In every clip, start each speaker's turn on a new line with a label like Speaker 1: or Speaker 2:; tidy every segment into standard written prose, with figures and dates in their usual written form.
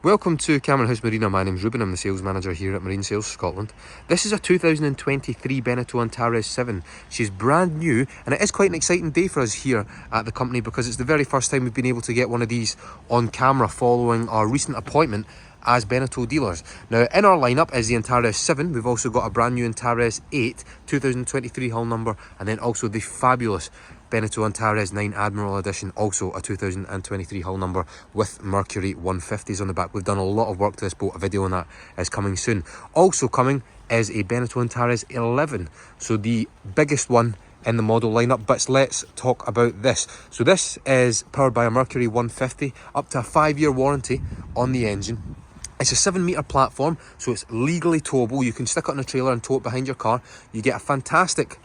Speaker 1: Welcome to Cameron House Marina. My name's Ruben. I'm the sales manager here at Marine Sales Scotland. This is a 2023 Beneteau Antares 7. She's brand new, and it is quite an exciting day for us here at the company because it's the very first time we've been able to get one of these on camera following our recent appointment as Beneteau dealers. Now, in our lineup is the Antares 7. We've also got a brand new Antares 8, 2023 hull number, and then also the fabulous Beneteau Antares 9 Admiral Edition, also a 2023 hull number with Mercury 150s on the back. We've done a lot of work to this boat. A video on that is coming soon. Also coming is a Beneteau Antares 11, so the biggest one in the model lineup. But let's talk about this. So this is powered by a Mercury 150, up to a 5-year warranty on the engine. It's a 7-metre platform, so it's legally towable. You can stick it on a trailer and tow it behind your car. You get a fantastic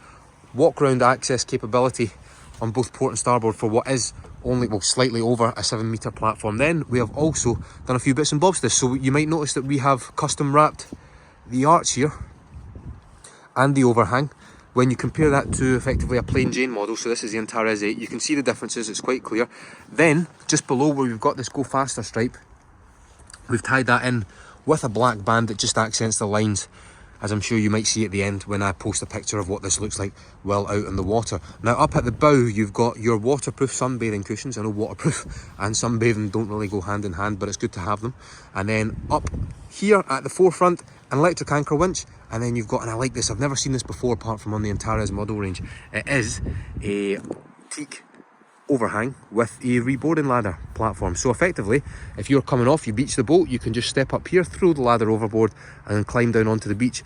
Speaker 1: walk-around access capability on both port and starboard for what is only, well, slightly over a 7-metre platform. Then we have also done a few bits and bobs to this. So you might notice that we have custom wrapped the arch here and the overhang. When you compare that to effectively a plain Jane model, so this is the Antares 8, you can see the differences. It's quite clear. Then just below where we've got this Go Faster stripe, we've tied that in with a black band that just accents the lines, as I'm sure you might see at the end when I post a picture of what this looks like well out in the water. Now, up at the bow, you've got your waterproof sunbathing cushions. I know waterproof and sunbathing don't really go hand in hand, but it's good to have them. And then up here at the forefront, an electric anchor winch. And then you've got, and I like this, I've never seen this before apart from on the Antares model range. It is a teak overhang with a reboarding ladder platform. So effectively, if you're coming off, you beach the boat, you can just step up here, throw the ladder overboard and then climb down onto the beach.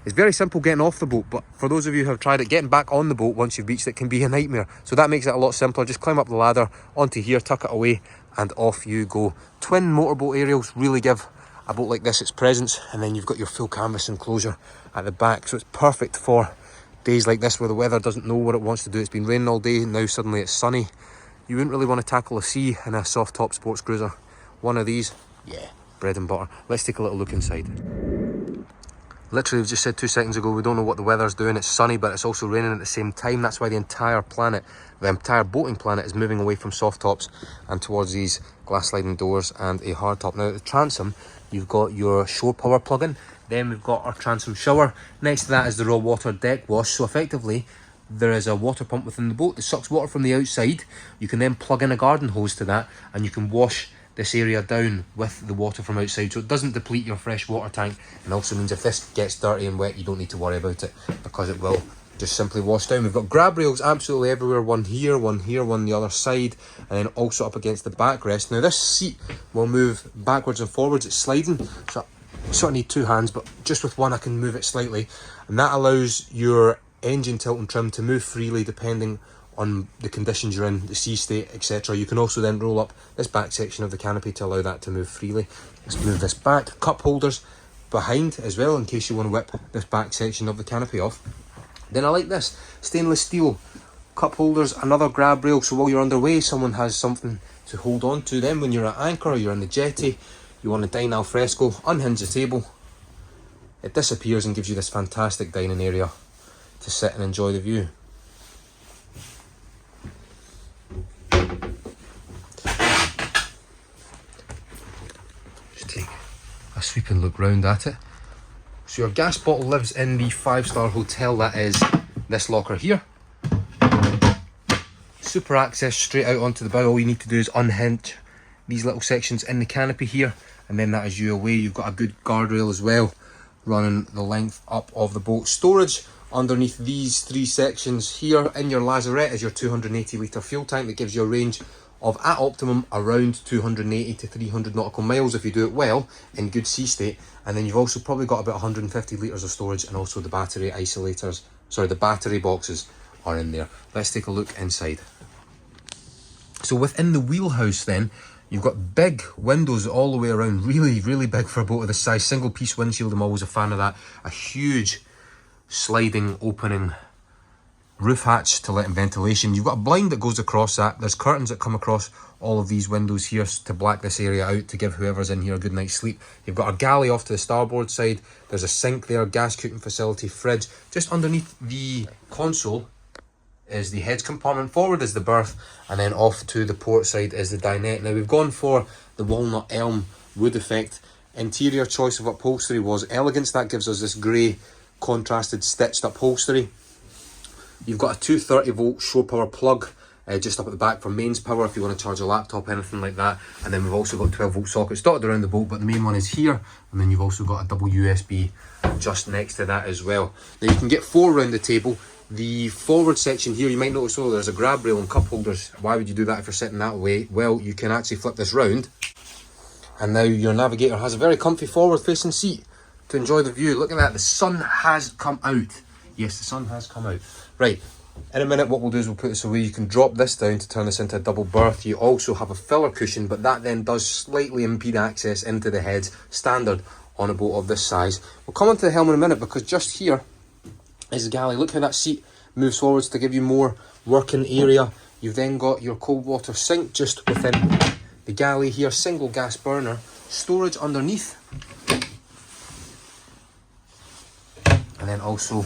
Speaker 1: It's very simple getting off the boat, but for those of you who have tried it, getting back on the boat once you've beached it can be a nightmare. So that makes it a lot simpler. Just climb up the ladder onto here, tuck it away, and off you go. Twin motorboat aerials really give a boat like this its presence, and then you've got your full canvas enclosure at the back, so it's perfect for days like this where the weather doesn't know what it wants to do. It's been raining all day, and now suddenly it's sunny. You wouldn't really want to tackle a sea in a soft top sports cruiser. One of these, yeah, bread and butter. Let's take a little look inside. Literally, we just said 2 seconds ago, we don't know what the weather's doing. It's sunny, but it's also raining at the same time. That's why the entire planet, the entire boating planet, is moving away from soft tops and towards these glass sliding doors and a hard top. Now, at the transom, you've got your shore power plug-in. Then we've got our transom shower. Next to that is the raw water deck wash. So effectively, there is a water pump within the boat that sucks water from the outside. You can then plug in a garden hose to that, and you can wash this area down with the water from outside, so it doesn't deplete your fresh water tank, and also means if this gets dirty and wet, you don't need to worry about it because it will just simply wash down. We've got grab rails absolutely everywhere, one here, one the other side, and then also up against the backrest. Now this seat will move backwards and forwards. It's sliding, so I sort of need 2 hands, but just with one I can move it slightly, and that allows your engine tilt and trim to move freely depending on the conditions you're in, the sea state, etc. You can also then roll up this back section of the canopy to allow that to move freely. Let's move this back. Cup holders behind as well in case you want to whip this back section of the canopy off. Then I like this, stainless steel cup holders, another grab rail, so while you're underway someone has something to hold on to. Then when you're at anchor or you're in the jetty, you want to dine al fresco, unhinge the table, it disappears and gives you this fantastic dining area to sit and enjoy the view. Just take a sweeping look round at it. So your gas bottle lives in the 5-star hotel, that is this locker here. Super access straight out onto the bow. All you need to do is unhinge these little sections in the canopy here, and then that is you away. You've got a good guardrail as well running the length up of the boat. Storage underneath these 3 sections here in your lazarette is your 280 litre fuel tank that gives you a range of, at optimum, around 280 to 300 nautical miles if you do it well in good sea state. And then you've also probably got about 150 litres of storage, and also the battery isolators, sorry, the battery boxes are in there. Let's take a look inside. So within the wheelhouse then, you've got big windows all the way around, really big for a boat of this size. Single piece windshield, I'm always a fan of that. A huge sliding opening roof hatch to let in ventilation. You've got a blind that goes across that. There's curtains that come across all of these windows here to black this area out to give whoever's in here a good night's sleep. You've got a galley off to the starboard side. There's a sink there, gas cooking facility, fridge. Just underneath the console is the heads compartment. Forward is the berth, and then off to the port side is the dinette. Now we've gone for the walnut elm wood effect. Interior choice of upholstery was elegance. That gives us this grey contrasted stitched upholstery. You've got a 230 volt shore power plug just up at the back for mains power if you want to charge a laptop, anything like that. And then we've also got 12 volt sockets dotted around the boat, but the main one is here. And then you've also got a double USB just next to that as well. Now you can get 4 around the table. The forward section here, you might notice, oh, there's a grab rail and cup holders. Why would you do that if you're sitting that way? Well, you can actually flip this round, and now your navigator has a very comfy forward facing seat to enjoy the view. Look at that, the sun has come out. Yes, the sun has come out. Right, in a minute what we'll do is we'll put this away. You can drop this down to turn this into a double berth. You also have a filler cushion, but that then does slightly impede access into the heads, standard on a boat of this size. We'll come onto the helm in a minute, because just here is the galley. Look how that seat moves forwards to give you more working area. You've then got your cold water sink just within the galley here, single gas burner, storage underneath, and then also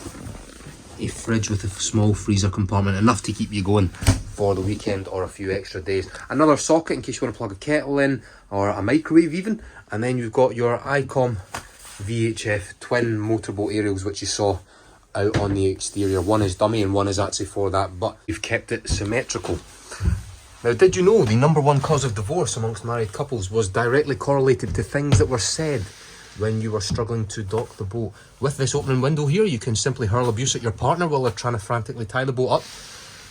Speaker 1: a fridge with a small freezer compartment, enough to keep you going for the weekend or a few extra days. Another socket in case you want to plug a kettle in, or a microwave even. And then you've got your ICOM VHF twin motorboat aerials, which you saw out on the exterior. One is dummy and one is actually for that, but you've kept it symmetrical. Now, did you know the #1 cause of divorce amongst married couples was directly correlated to things that were said when you were struggling to dock the boat? With this opening window here, you can simply hurl abuse at your partner while they're trying to frantically tie the boat up.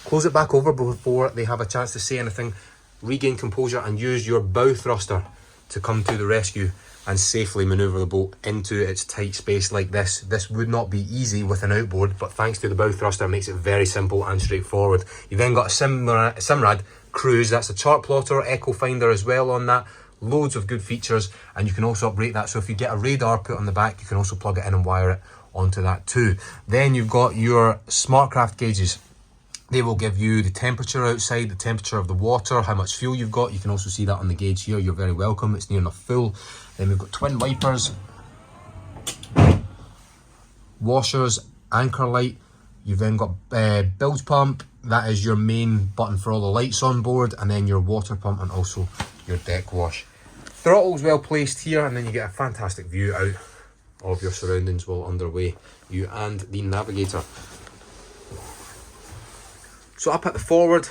Speaker 1: Close it back over before they have a chance to say anything. Regain composure and use your bow thruster to come to the rescue and safely manoeuvre the boat into its tight space like this. This would not be easy with an outboard, but thanks to the bow thruster, it makes it very simple and straightforward. You've then got a Simrad Cruise. That's a chart plotter, echo finder as well on that. Loads of good features, and you can also upgrade that. So if you get a radar put on the back, you can also plug it in and wire it onto that too. Then you've got your SmartCraft gauges. They will give you the temperature outside, the temperature of the water, how much fuel you've got. You can also see that on the gauge here. You're very welcome. It's near enough full. Then we've got twin wipers, washers, anchor light. You've then got bilge pump. That is your main button for all the lights on board, and then your water pump and also your deck wash. Throttle's well placed here, and then you get a fantastic view out of your surroundings while underway, you and the navigator. So up at the forward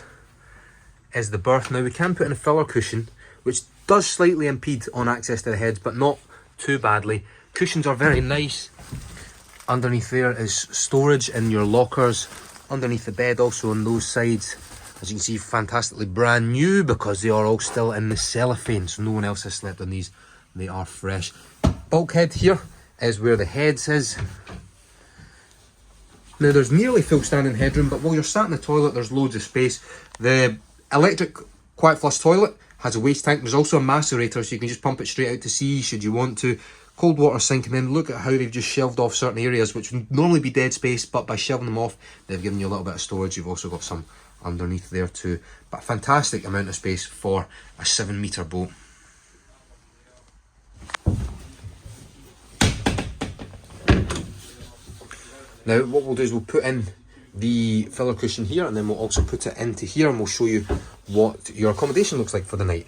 Speaker 1: is the berth. Now we can put in a filler cushion, which does slightly impede on access to the heads, but not too badly. Cushions are very nice. Underneath there is storage in your lockers. Underneath the bed also on those sides, as you can see, fantastically brand new, because they are all still in the cellophane, so no one else has slept on these. They are fresh. Bulkhead here is where the heads is. Now there's nearly full standing headroom, but while you're sat in the toilet, there's loads of space. The electric quiet flush toilet has a waste tank. There's also a macerator, so you can just pump it straight out to sea should you want to. Cold water sink, and then look at how they've just shelved off certain areas which would normally be dead space, but by shelving them off, they've given you a little bit of storage. You've also got some underneath there too, but fantastic amount of space for a 7-metre boat. Now what we'll do is we'll put in the filler cushion here, and then we'll also put it into here, and we'll show you what your accommodation looks like for the night.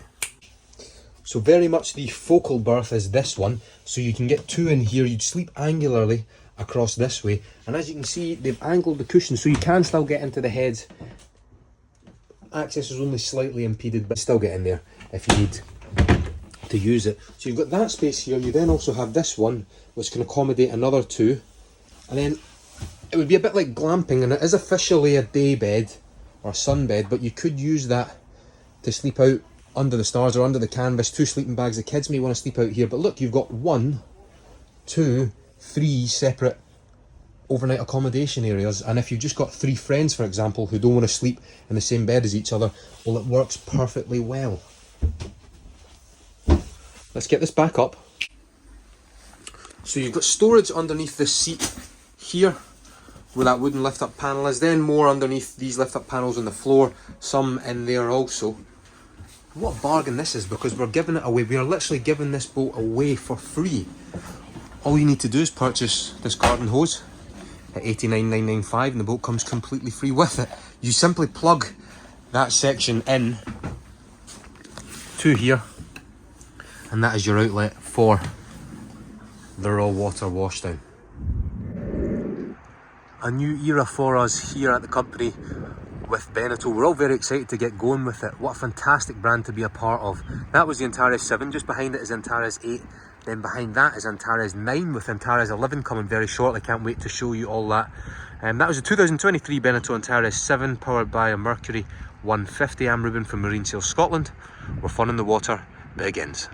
Speaker 1: So very much the focal berth is this one, so you can get 2 in here. You'd sleep angularly across this way, and as you can see, they've angled the cushion so you can still get into the heads. Access is only slightly impeded, but still get in there if you need to use it. So you've got that space here. You then also have this one, which can accommodate another 2, and then it would be a bit like glamping, and it is officially a day bed or sun bed, but you could use that to sleep out under the stars or under the canvas. 2 sleeping bags. The kids may want to sleep out here, but look, you've got 1, 2, 3 separate overnight accommodation areas. And if you've just got 3 friends, for example, who don't want to sleep in the same bed as each other, well, it works perfectly well. Let's get this back up. So you've got storage underneath this seat here, where that wooden lift up panel is, then more underneath these lift up panels on the floor, some in there also. What a bargain this is, because we're giving it away. We are literally giving this boat away for free. All you need to do is purchase this garden hose at $89,995, and the boat comes completely free with it. You simply plug that section in to here, And that is your outlet for the raw water washdown. A new era for us here at the company with Beneteau. We're all very excited to get going with it. What a fantastic brand to be a part of. That was the Antares 7, just behind it is Antares 8, then behind that is Antares 9 with Antares 11 coming very shortly. Can't wait to show you all that. That was the 2023 Beneteau Antares 7 powered by a Mercury 150. I'm Ruben from Marine Sales Scotland, where fun in the water begins.